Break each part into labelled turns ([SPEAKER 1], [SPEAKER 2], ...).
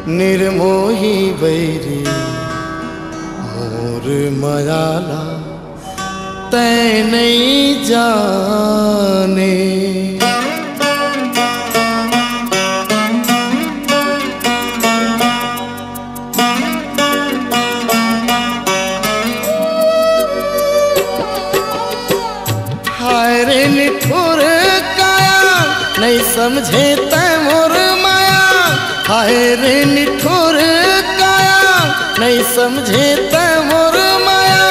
[SPEAKER 1] निर्मोही बैरी मोर मायाला तै नहीं जाने। हाय रे निठुर काया नहीं समझे तै मोर माया। हाय रे निठुर काया नहीं समझे तै मोर माया।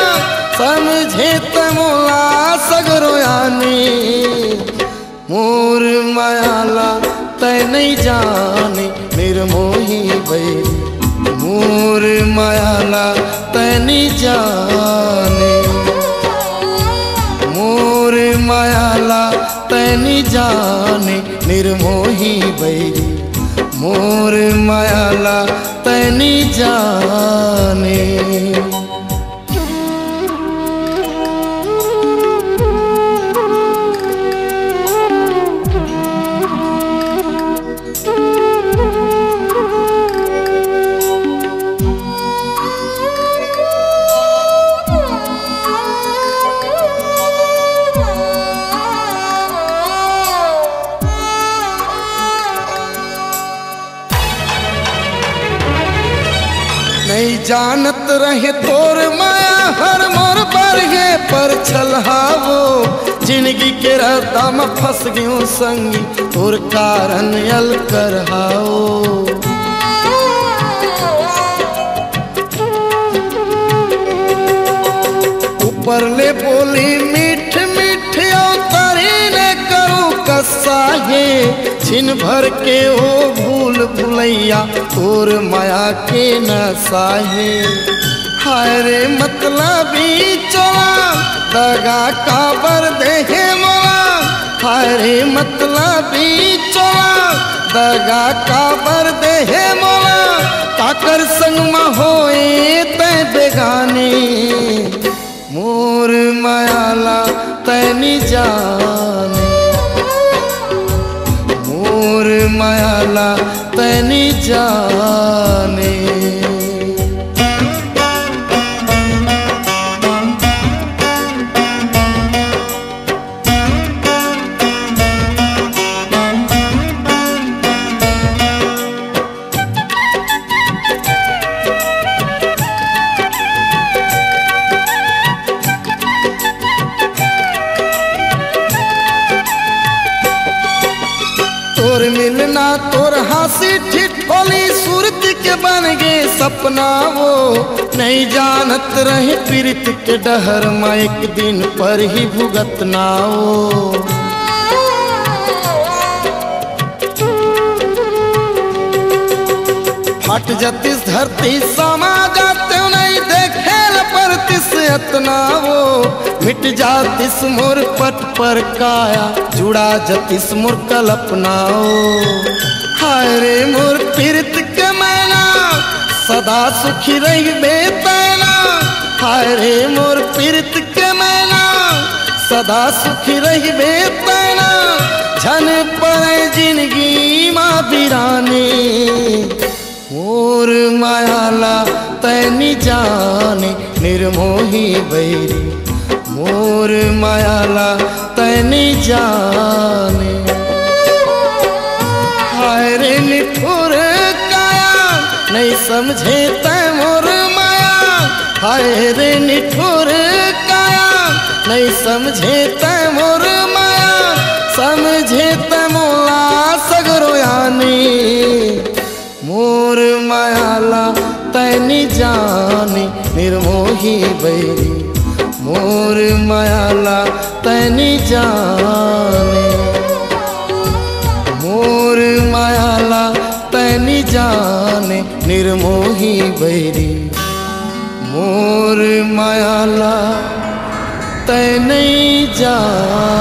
[SPEAKER 1] समझे तै मोला सगरो यानी मोर मायाला तै नहीं जाने। निर्मोही बैरी मोर मायाला तै नहीं जाने। मोर मायाला तै नहीं जाने। निर्मोही बैरी मोर मायाला तै नहीं जाने। नहीं जानत रहे तोर माया हर मोर बरगे पर छलहावो। जिंदगी के रास्ता में फंस गयो संगी तोर कारण यल कर हाओ। ऊपर ले बोली मीठ मीठ तारी ने करूँ कस्सा है। छिन भर के हो भूल भुलैया तोर माया के नशा है। हाय रे मतलबी चोला दगा काबर देहे मोला। हाय रे मतलबी चोला दगा काबर देहे मोला। काकर संग में होए तै बेगाने मोर मायाला तै नहीं जाने। मोर मायाला तै नहीं जाने। तोर मिलना तोर हंसी ठिठोली सूरत के बन गए सपना वो। नहीं जानत रहे पीरित के डहर में एक दिन पर ही भुगतना हो। फट जतिस धरती समा जाते नहीं देखे परतिस इतना वो। मिट जातिस मोर पट पर काया जुड़ा जतिस मोर कल्पना हो। हाय रे मोर पीरित के मैना सदा सुखी रही बेतना। हाय रे मोर पीरित के मैना सदा सुखी रही बेतना। झन पड़े जिंदगी माँ बिराने मोर मायाला तै नहीं जाने। निर्मोही बैरी मोर मायाला तै नहीं जाने। हाय रे निठुर काया नहीं समझे तै मोर माया। हाय रे निठुर काया नहीं समझे तै मोर माया। समझे तै मोला सगरो यानी मोर मायाला तै नहीं जाने। निर्मोही बैरी मोर मायाला तै नहीं जाने। मोर मायाला तै नहीं जाने। निर्मोही बैरी मोर मायाला तै नहीं जाने।